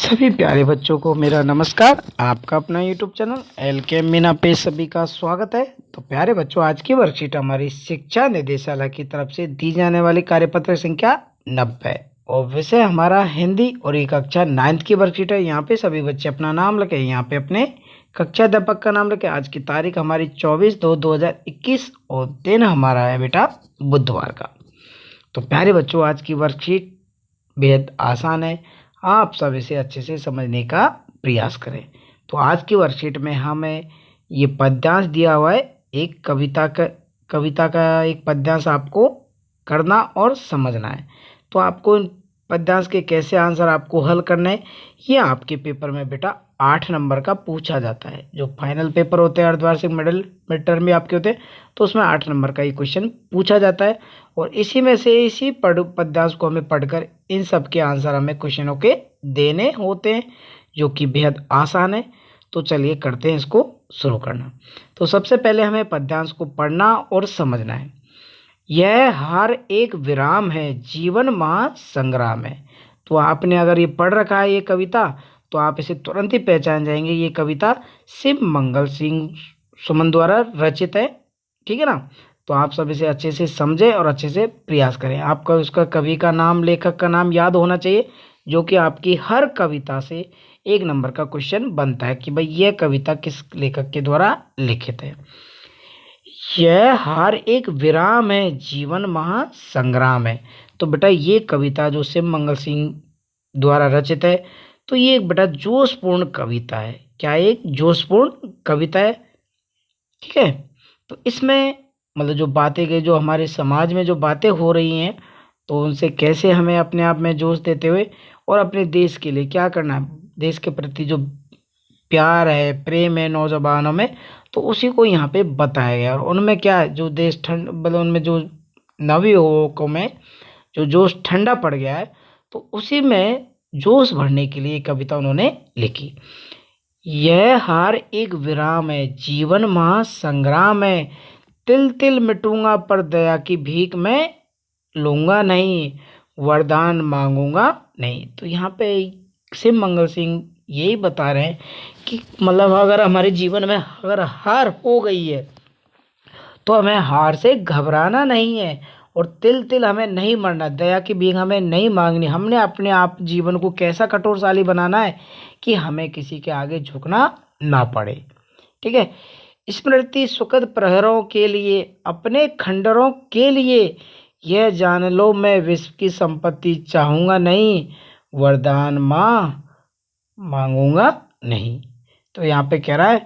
सभी प्यारे बच्चों को मेरा नमस्कार। आपका अपना यूट्यूब चैनल LK मीना पे सभी का स्वागत है। तो प्यारे बच्चों, आज की वर्कशीट हमारी शिक्षा निदेशालय की तरफ से दी जाने वाली कार्यपत्र संख्या 90 और विषय हमारा हिंदी और ये कक्षा 9th की वर्कशीट है। यहाँ पे सभी बच्चे अपना नाम लिखे, यहाँ पे अपने कक्षा अध्यापक का नाम लिखे। आज की तारीख हमारी 24/2/2021 और दिन हमारा है बेटा बुधवार का। तो प्यारे बच्चों, आज की वर्कशीट बेहद आसान है, आप सब इसे अच्छे से समझने का प्रयास करें। तो आज की वर्कशीट में हमें ये पद्यांश दिया हुआ है। एक कविता का एक पद्यांश आपको करना और समझना है। तो आपको इन पद्यांश के कैसे आंसर आपको हल करने हैं, ये आपके पेपर में बेटा 8 नंबर का पूछा जाता है। जो फाइनल पेपर होते हैं अर्धवार्षिक मिड टर्म में आपके होते हैं, तो उसमें 8 नंबर का ये क्वेश्चन पूछा जाता है और इसी में से इसी पद्यांश को हमें पढ़कर इन सब के आंसर हमें क्वेश्चनों के देने होते हैं, जो कि बेहद आसान है। तो चलिए करते हैं इसको शुरू करना। तो सबसे पहले हमें पद्यांश को पढ़ना और समझना है। यह हार एक विराम है, जीवन महासंग्राम है। तो आपने अगर ये पढ़ रखा है ये कविता, तो आप इसे तुरंत ही पहचान जाएंगे। ये कविता शिव मंगल सिंह सुमन द्वारा रचित है, ठीक है ना। तो आप सब इसे अच्छे से समझें और अच्छे से प्रयास करें। आपका उसका कवि का नाम, लेखक का नाम याद होना चाहिए, जो कि आपकी हर कविता से 1 नंबर का क्वेश्चन बनता है कि भाई यह कविता किस लेखक के द्वारा लिखित है। यह हार एक विराम है, जीवन महासंग्राम है। तो बेटा ये कविता जो शिव मंगल सिंह द्वारा रचित है, तो ये एक बेटा जोशपूर्ण कविता है। क्या एक जोशपूर्ण कविता है, ठीक है। तो इसमें मतलब जो बातें गई, जो हमारे समाज में जो बातें हो रही हैं, तो उनसे कैसे हमें अपने आप में जोश देते हुए और अपने देश के लिए क्या करना है, देश के प्रति जो प्यार है, प्रेम है नौजवानों में, तो उसी को यहाँ पे बताया गया। और उनमें क्या है, जो देश ठंड मतलब उनमें जो नवयुवकों में जो जोश ठंडा पड़ गया है, तो उसी में जोश भरने के लिए कविता उन्होंने लिखी। यह हार एक विराम है, जीवन महासंग्राम है, तिल तिल मिटूंगा पर दया की भीख मैं लूंगा नहीं, वरदान मांगूंगा नहीं। तो यहाँ पे शिव मंगल सिंह यही बता रहे हैं कि मतलब अगर हमारे जीवन में अगर हार हो गई है, तो हमें हार से घबराना नहीं है और तिल तिल हमें नहीं मरना, दया की भीख हमें नहीं मांगनी। हमने अपने आप जीवन को कैसा कठोरशाली बनाना है कि हमें किसी के आगे झुकना ना पड़े, ठीक है। स्मृति सुखद प्रहरों के लिए, अपने खंडरों के लिए, यह जान लो मैं विश्व की संपत्ति चाहूँगा नहीं, वरदान माँ मांगूंगा नहीं। तो यहाँ पे कह रहा है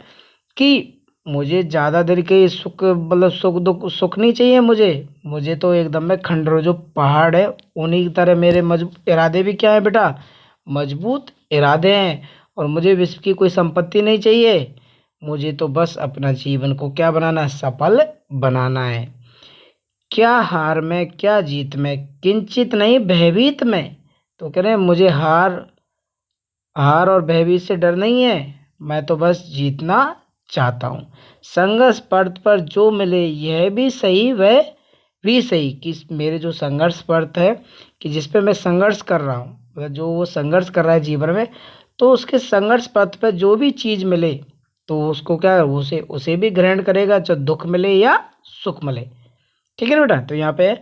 कि मुझे ज़्यादा देर के सुख मतलब सुख दुख सुख नहीं चाहिए, मुझे तो एकदम में खंडर जो पहाड़ है उन्हीं की तरह मेरे इरादे भी क्या है बेटा, मजबूत इरादे हैं। और मुझे विश्व की कोई संपत्ति नहीं चाहिए, मुझे तो बस अपना जीवन को क्या बनाना है, सफल बनाना है। क्या हार में क्या जीत में, किंचित नहीं भयभीत में। तो कह रहे हैं मुझे हार और भयभीत से डर नहीं है, मैं तो बस जीतना चाहता हूँ। संघर्ष पर्त पर जो मिले यह भी सही वह भी सही, कि मेरे जो संघर्ष पर्त है कि जिस पे मैं संघर्ष कर रहा हूँ, मतलब जो वो संघर्ष कर रहा है जीवन में, तो उसके संघर्ष पथ पर जो भी चीज़ मिले तो उसको क्या है, उसे भी ग्रहण करेगा, चाहे दुख मिले या सुख मिले, ठीक है ना बेटा। तो यहाँ पे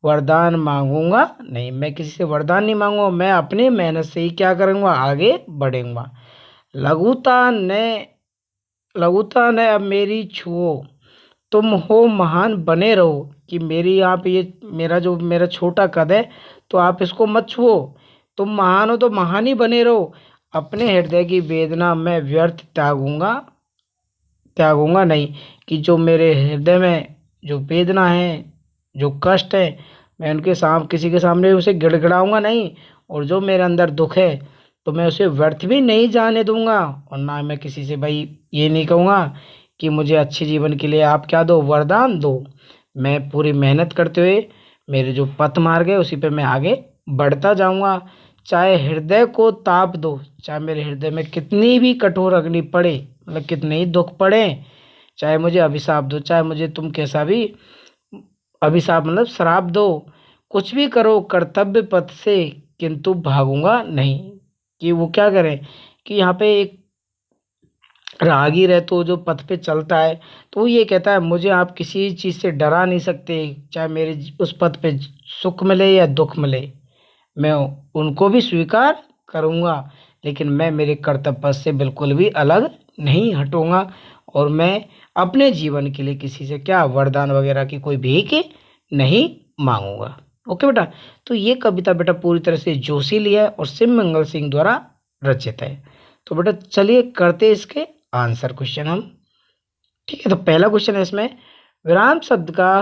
वरदान मांगूंगा नहीं, मैं किसी से वरदान नहीं मांगूंगा, मैं अपनी मेहनत से ही क्या करूँगा, आगे बढ़ूंगा। लघुता ने अब मेरी छुओ, तुम हो महान बने रहो, कि मेरी आप ये मेरा छोटा कद है, तो आप इसको मत छुओ। तुम महान हो तो महान ही बने रहो, अपने हृदय की वेदना मैं व्यर्थ त्यागूंगा नहीं, कि जो मेरे हृदय में जो वेदना है, जो कष्ट है, मैं किसी के सामने उसे गिड़गिड़ाऊंगा नहीं। और जो मेरे अंदर दुख है, तो मैं उसे व्यर्थ भी नहीं जाने दूंगा। और ना मैं किसी से भाई ये नहीं कहूँगा कि मुझे अच्छे जीवन के लिए आप क्या दो, वरदान दो। मैं पूरी मेहनत करते हुए मेरे जो पथ मार्ग है उसी पे मैं आगे बढ़ता जाऊंगा। चाहे हृदय को ताप दो, चाहे मेरे हृदय में कितनी भी कठोर अग्नि पड़े, मतलब कितने ही दुख पड़े, चाहे मुझे अभिशाप दो, चाहे मुझे तुम कैसा भी अभिशाप मतलब श्राप दो, कुछ भी करो कर्तव्य पथ से, किंतु भागूंगा नहीं। कि वो क्या करें कि यहाँ पे एक राहगीर है तो जो पथ पे चलता है तो वो ये कहता है मुझे आप किसी चीज़ से डरा नहीं सकते, चाहे मेरे उस पथ पे सुख मिले या दुख मिले, मैं उनको भी स्वीकार करूँगा, लेकिन मैं मेरे कर्तव्य पथ से बिल्कुल भी अलग नहीं हटूँगा और मैं अपने जीवन के लिए किसी से क्या वरदान वगैरह की कोई भीख नहीं मांगूंगा। ओके बेटा, तो ये कविता बेटा पूरी तरह से जोशीली है और सिम मंगल सिंह द्वारा रचित है। तो बेटा चलिए करते इसके आंसर क्वेश्चन हम। ठीक है, तो पहला क्वेश्चन है इसमें, विराम शब्द का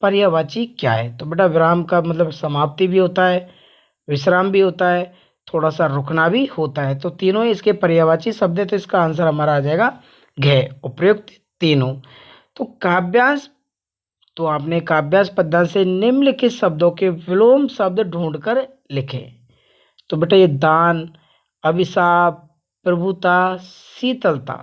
पर्यायवाची क्या है? तो बेटा विराम का मतलब समाप्ति भी होता है, विश्राम भी होता है, थोड़ा सा रुकना भी होता है, तो तीनों ही इसके पर्यायवाची शब्द है, तो इसका आंसर हमारा आ जाएगा घ, उपयुक्त तीनों। तो काव्यांश, तो आपने काव्यांश पद्धति से निम्नलिखित शब्दों के विलोम शब्द ढूंढकर लिखे। तो बेटा ये दान, अभिशाप, प्रभुता, शीतलता,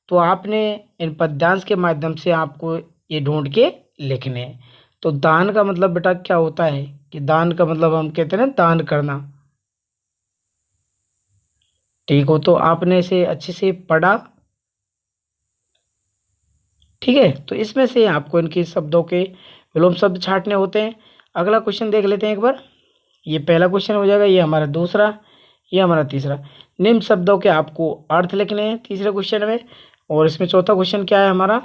तो आपने इन पद्यांश के माध्यम से आपको ये ढूंढ के लिखने हैं। तो दान का मतलब बेटा क्या होता है कि दान का मतलब हम कहते हैं ना दान करना। ठीक हो, तो आपने इसे अच्छे से पढ़ा। ठीक है, तो इसमें से आपको इनके शब्दों के विलोम शब्द छांटने होते हैं। अगला क्वेश्चन देख लेते हैं एक बार। ये पहला क्वेश्चन हो जाएगा, ये हमारा दूसरा, ये हमारा तीसरा। निम्न शब्दों के आपको अर्थ लिखने हैं तीसरे क्वेश्चन में। और इसमें चौथा क्वेश्चन क्या है हमारा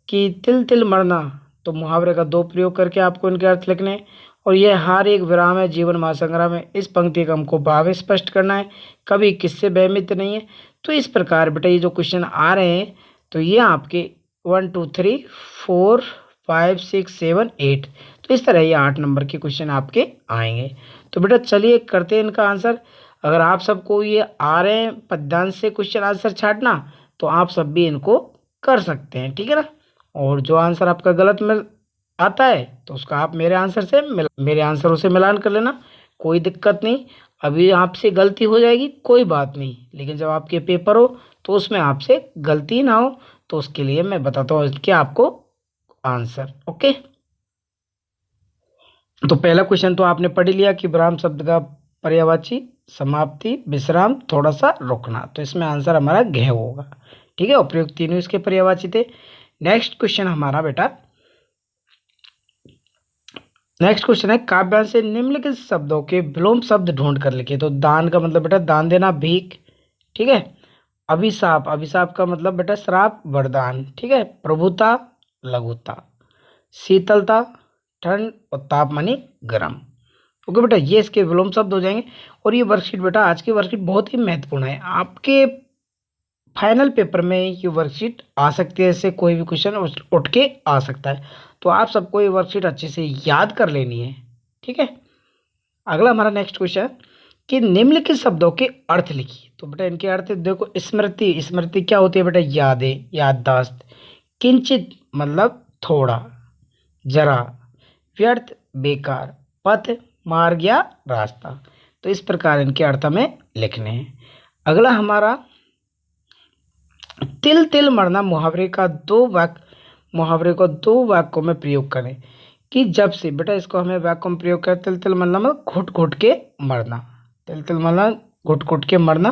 कि तिल तिल मरना, तो मुहावरे का दो प्रयोग करके आपको इनके अर्थ लिखने हैं। और यह हार एक विराम है जीवन महासंग्राम है, इस पंक्ति का हमको भाव स्पष्ट करना है, कभी किससे भयभीत नहीं है। तो इस प्रकार बेटा ये जो क्वेश्चन आ रहे हैं तो ये आपके 1 2 3 4 5 6 7 8, तो इस तरह ये 8 नंबर के क्वेश्चन आपके आएंगे। तो बेटा चलिए करते हैं इनका आंसर। अगर आप सबको ये आ रहे हैं पद्यांश से क्वेश्चन आंसर छाटना तो आप सब भी इनको कर सकते हैं, ठीक है ना। और जो आंसर आपका गलत मिल आता है तो उसका आप मेरे आंसरों से मिलान कर लेना, कोई दिक्कत नहीं। अभी आपसे गलती हो जाएगी कोई बात नहीं, लेकिन जब आपके पेपर हो तो उसमें आपसे गलती ना हो, तो उसके लिए मैं बताता हूँ इसके आपको आंसर। ओके, तो पहला क्वेश्चन तो आपने पढ़ ही लिया कि विराम शब्द का पर्यायवाची समाप्ति, विश्राम, थोड़ा सा रुकना, तो इसमें आंसर हमारा घ होगा। ठीक है, उपयुक्त तीनों इसके पर्यायवाची थे। नेक्स्ट क्वेश्चन हमारा बेटा, नेक्स्ट क्वेश्चन है काव्यांश से निम्नलिखित शब्दों के विलोम शब्द ढूंढ कर लिखे। तो दान का मतलब बेटा दान देना, भीख। ठीक है, अभिशाप, अभिशाप का मतलब बेटा श्राप, वरदान। ठीक है, प्रभुता, लघुता, शीतलता, ठंड, और ताप मानी गर्म। ओके बेटा, ये इसके विलोम शब्द हो जाएंगे। और ये वर्कशीट बेटा आज की वर्कशीट बहुत ही महत्वपूर्ण है, आपके फाइनल पेपर में ये वर्कशीट आ सकती है, इससे कोई भी क्वेश्चन उठ के आ सकता है। तो आप सबको ये वर्कशीट अच्छे से याद कर लेनी है। ठीक है, अगला हमारा नेक्स्ट क्वेश्चन है कि निम्नलिखित शब्दों के अर्थ लिखिए। तो बेटा इनके अर्थ देखो, स्मृति, स्मृति क्या होती है बेटा यादें, याददाश्त। किंचित मतलब थोड़ा, जरा, व्यर्थ, बेकार, पथ, मार्ग या रास्ता। तो इस प्रकार इनके अर्थ हमें लिखने हैं। अगला हमारा तिल तिल मरना, मुहावरे को दो वाक्यों में प्रयोग करें कि जब से, बेटा इसको हमें वाक्यों में प्रयोग करें। तिल तिल मरना मतलब घुट घुट के मरना, तिल तिल मरना घुट घुट के मरना,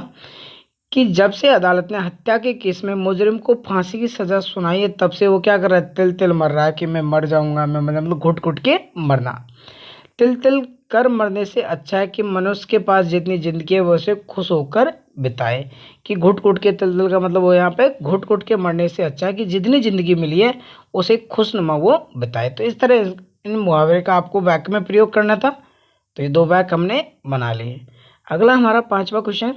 कि जब से अदालत ने हत्या के केस में मुजरिम को फांसी की सजा सुनाई है तब से वो क्या कर रहा है, तिल तिल मर रहा है कि मैं मर जाऊंगा, मैं मतलब घुट घुट के मरना। तिल तिल कर मरने से अच्छा है कि मनुष्य के पास जितनी जिंदगी है वो उसे खुश होकर बिताए। कि घुट घुट के, तिल तिल का मतलब वो यहाँ पे घुट घुट के मरने से अच्छा है कि जितनी जिंदगी मिली है उसे खुशनुमा वो बिताए। तो इस तरह इन मुहावरे का आपको वाक्य में प्रयोग करना था। तो ये दो वाक्य हमने बना लिए। अगला हमारा पांचवा क्वेश्चन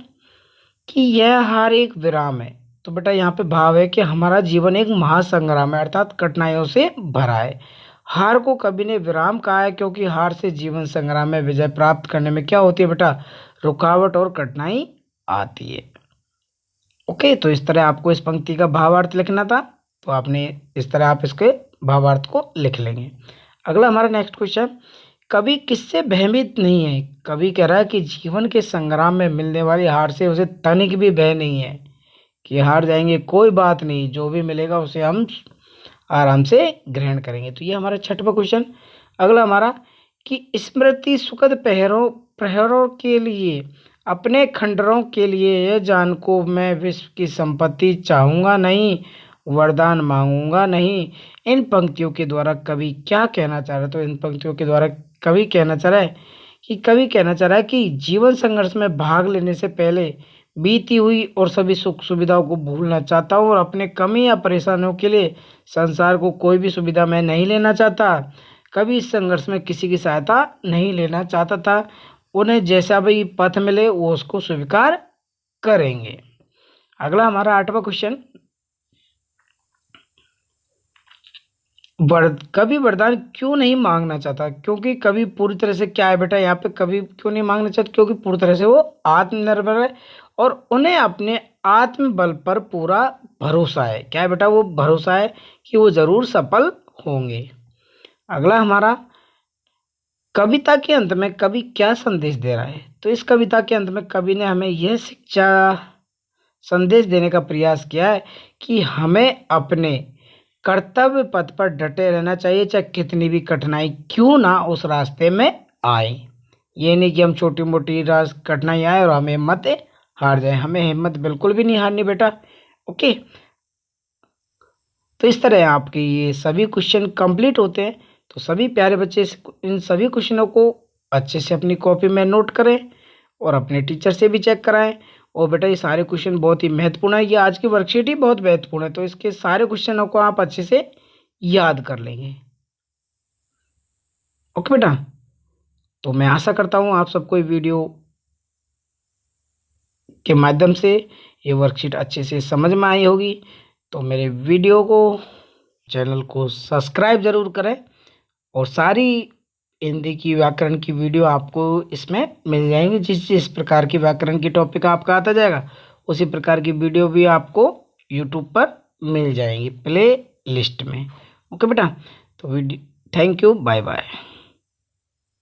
कि यह हार एक विराम है। तो बेटा यहाँ पे भाव है कि हमारा जीवन एक महासंग्राम है, अर्थात कठिनाइयों से भरा है। हार को कवि ने विराम कहा है क्योंकि हार से जीवन संग्राम में विजय प्राप्त करने में क्या होती है बेटा, रुकावट और कठिनाई आती है। ओके, तो इस तरह आपको इस पंक्ति का भावार्थ लिखना था, तो आपने इस तरह आप इसके भावार्थ को लिख लेंगे। अगला हमारा नेक्स्ट क्वेश्चन, कवि किससे भयभीत नहीं है? कवि कह रहा है कि जीवन के संग्राम में मिलने वाली हार से उसे तनिक भी भय नहीं है, कि हार जाएंगे कोई बात नहीं, जो भी मिलेगा उसे हम आराम से ग्रहण करेंगे। तो ये हमारा छठवां क्वेश्चन। अगला हमारा कि स्मृति सुखद प्रहरों प्रहरों के लिए अपने खंडरों के लिए ये जान को मैं विश्व की संपत्ति चाहूँगा नहीं, वरदान मांगूंगा नहीं। इन पंक्तियों के द्वारा कवि क्या कहना चाह रहा है? तो इन पंक्तियों के द्वारा कवि कहना चाह रहा है कि जीवन संघर्ष में भाग लेने से पहले बीती हुई और सभी सुख सुविधाओं को भूलना चाहता हूँ और अपने कमी या परेशानियों के लिए संसार को कोई भी सुविधा मैं नहीं लेना चाहता। कभी इस संघर्ष में किसी की सहायता नहीं लेना चाहता था। उन्हें जैसा भी पथ मिले वो उसको स्वीकार करेंगे। अगला हमारा 8वां क्वेश्चन, कभी वरदान क्यों नहीं मांगना चाहता? क्योंकि कभी पूरी तरह से क्या है बेटा, यहाँ पे कभी क्यों नहीं मांगना चाहता? क्योंकि पूरी तरह से वो आत्मनिर्भर है और उन्हें अपने आत्मबल पर पूरा भरोसा है। क्या है बेटा? वो भरोसा है कि वो जरूर सफल होंगे। अगला हमारा, कविता के अंत में कवि क्या संदेश दे रहा है? तो इस कविता के अंत में कवि ने हमें यह शिक्षा संदेश देने का प्रयास किया है कि हमें अपने कर्तव्य पथ पर डटे रहना चाहिए, चाहे कितनी भी कठिनाई क्यों ना उस रास्ते में आए। ये नहीं कि हम छोटी मोटी कठिनाई आए और हमें हिम्मत हार जाए। हमें हिम्मत बिल्कुल भी नहीं हारनी बेटा। ओके, तो इस तरह आपके ये सभी क्वेश्चन कंप्लीट होते हैं। तो सभी प्यारे बच्चे इन सभी क्वेश्चनों को अच्छे से अपनी कॉपी में नोट करें और अपने टीचर से भी चेक कराएं। और बेटा ये सारे क्वेश्चन बहुत ही महत्वपूर्ण है, ये आज की वर्कशीट ही बहुत महत्वपूर्ण है, तो इसके सारे क्वेश्चनों को आप अच्छे से याद कर लेंगे। ओके बेटा, तो मैं आशा करता हूँ आप सबको ये वीडियो के माध्यम से ये वर्कशीट अच्छे से समझ में आई होगी। तो मेरे वीडियो को, चैनल को सब्सक्राइब जरूर करें और सारी हिंदी की व्याकरण की वीडियो आपको इसमें मिल जाएंगी। जिस जिस प्रकार की व्याकरण की टॉपिक आपका आता जाएगा उसी प्रकार की वीडियो भी आपको यूट्यूब पर मिल जाएंगी प्ले लिस्ट में। ओके बेटा, तो video, thank you, bye bye.